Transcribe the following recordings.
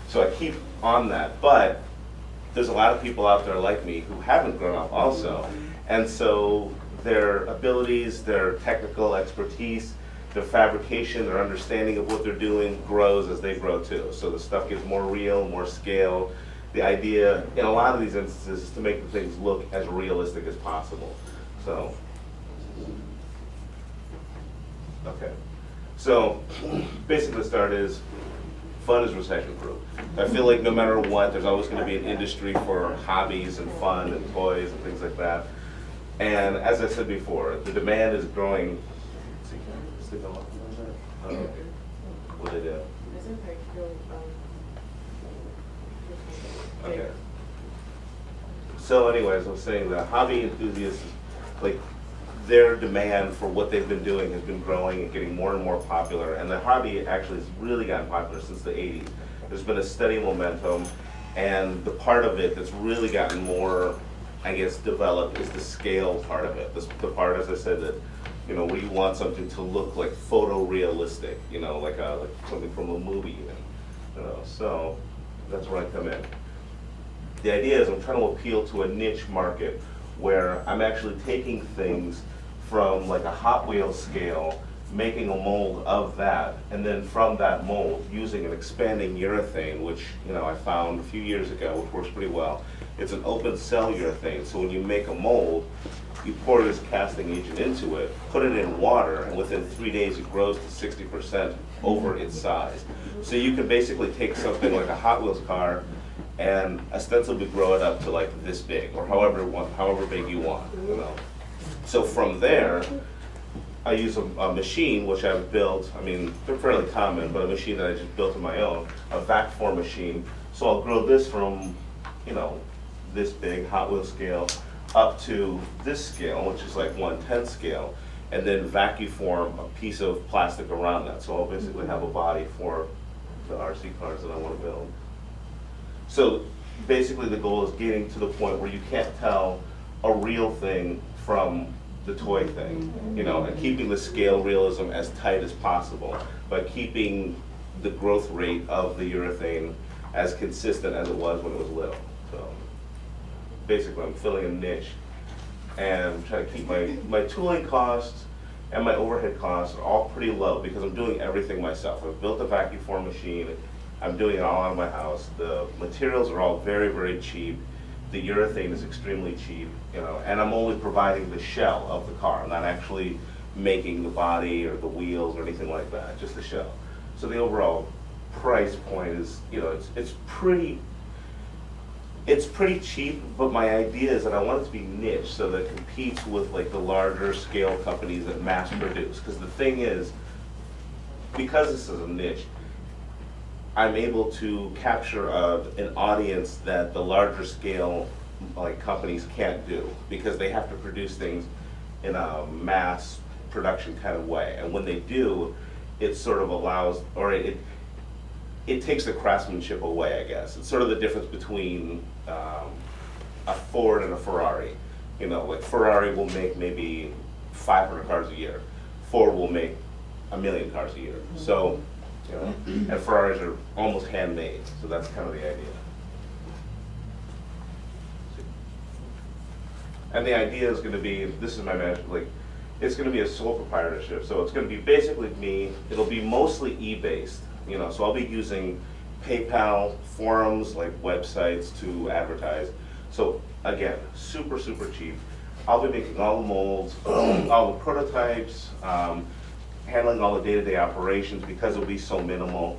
So I keep on that, but there's a lot of people out there like me who haven't grown up also. And so their abilities, their technical expertise, their fabrication, their understanding of what they're doing grows as they grow too. So the stuff gets more real, more scale. The idea in a lot of these instances is to make the things look as realistic as possible. So, okay. So basically the start is, fun is recession-proof. I feel like no matter what, there's always going to be an industry for hobbies and fun and toys and things like that. And as I said before, the demand is growing. What did I do? Okay. So anyways, I was saying the hobby enthusiasts, like, their demand for what they've been doing has been growing and getting more and more popular. And the hobby actually has really gotten popular since the 80s. There's been a steady momentum, and the part of it that's really gotten more, I guess, developed is the scale part of it. The part, as I said, that, you know, where you want something to look like photorealistic, you know, like something from a movie even, you know. So that's where I come in. The idea is I'm trying to appeal to a niche market where I'm actually taking things from like a Hot Wheels scale, making a mold of that, and then from that mold using an expanding urethane, which, you know, I found a few years ago, which works pretty well. It's an open cell urethane, so when you make a mold, you pour this casting agent into it, put it in water, and within 3 days it grows to 60% over its size. So you can basically take something like a Hot Wheels car and ostensibly grow it up to like this big, or however big you want, you know. So from there, I use a machine which I've built. I mean, they're fairly common, but a machine that I just built on my own, a vac form machine. So I'll grow this from, you know, this big Hot Wheels scale up to this scale, which is like 1/10 scale, and then vacuum form a piece of plastic around that. So I'll basically have a body for the RC cars that I want to build. So basically the goal is getting to the point where you can't tell a real thing from the toy thing, you know, and keeping the scale realism as tight as possible, but keeping the growth rate of the urethane as consistent as it was when it was little. So basically I'm filling a niche and I'm trying to keep my tooling costs and my overhead costs are all pretty low because I'm doing everything myself. I've built a vacuum form machine. I'm doing it all out of my house. The materials are all very, very cheap. The urethane is extremely cheap, you know, and I'm only providing the shell of the car. I'm not actually making the body or the wheels or anything like that, just the shell. So the overall price point is, you know, it's pretty cheap, but my idea is that I want it to be niche so that it competes with like the larger scale companies that mass produce. Because the thing is, because this is a niche, I'm able to capture an audience that the larger scale like companies can't do because they have to produce things in a mass production kind of way. And when they do, it sort of allows, or it takes the craftsmanship away, I guess. It's sort of the difference between a Ford and a Ferrari. You know, like Ferrari will make maybe 500 cars a year. Ford will make 1 million cars a year. So, you know, and Ferraris are almost handmade, so that's kind of the idea. And the idea is going to be, this is my magic, like, it's going to be a sole proprietorship. So it's going to be basically me, it'll be mostly e-based, you know, so I'll be using PayPal, forums, like websites to advertise. So again, super, super cheap. I'll be making all the molds, all the prototypes, handling all the day-to-day operations because it'll be so minimal.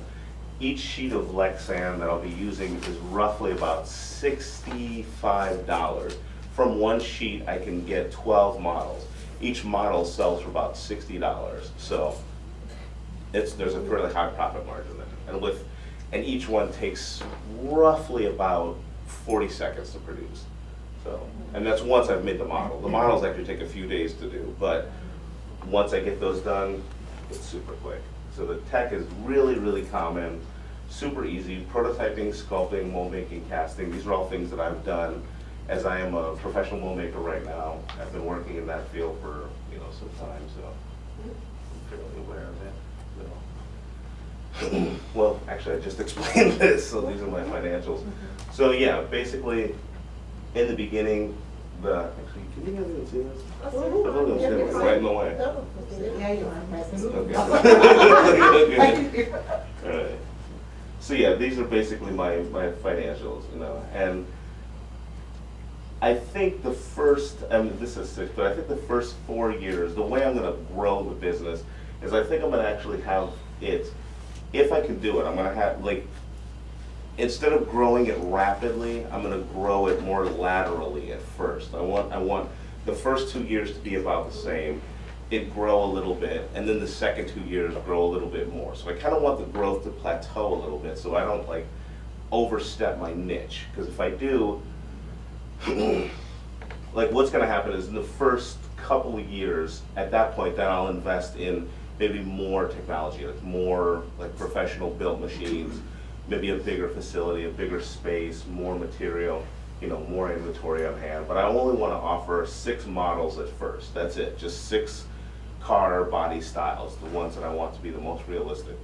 Each sheet of Lexan that I'll be using is roughly about $65. From one sheet, I can get 12 models. Each model sells for about $60. So there's a fairly high profit margin there. And each one takes roughly about 40 seconds to produce. So, and that's once I've made the model. The models actually take a few days to do, but once I get those done, it's super quick. So the tech is really, really common, super easy. Prototyping, sculpting, mold making, casting, these are all things that I've done as I am a professional mold maker right now. I've been working in that field for, you know, some time, so I'm fairly aware of it. So Well, actually, I just explained this, so these are my financials. So yeah, basically, in the beginning, actually, can you guys even see this? I thought it was right in the way. Yeah, you are. Okay. All right. So yeah, these are basically my financials, you know, and I think the first, I mean, this is 6, but I think the first 4 years, the way I'm going to grow the business is I think I'm going to actually have it, if I can do it, I'm going to have, like, instead of growing it rapidly, I'm going to grow it more laterally at first. I want the first 2 years to be about the same, it grow a little bit, and then the second 2 years grow a little bit more. So I kind of want the growth to plateau a little bit so I don't, like, overstep my niche. Because if I do, like, what's going to happen is in the first couple of years, at that point, then I'll invest in maybe more technology, like more like professional built machines, maybe a bigger facility, a bigger space, more material, you know, more inventory on hand. But I only want to offer 6 models at first. That's it, just 6 car body styles, the ones that I want to be the most realistic.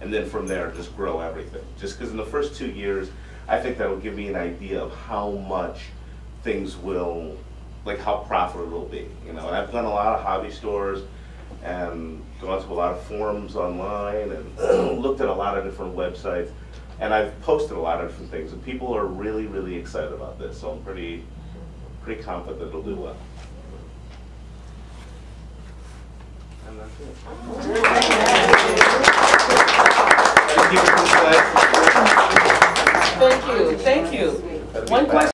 And then from there, just grow everything. Just because in the first 2 years, I think that'll give me an idea of how much things will, like how profitable it'll be, you know. And I've done a lot of hobby stores and gone to a lot of forums online and looked at a lot of different websites, and I've posted a lot of different things, and people are really, really excited about this. So I'm pretty confident that it'll do well. And that's it. Thank you. Thank you. One question.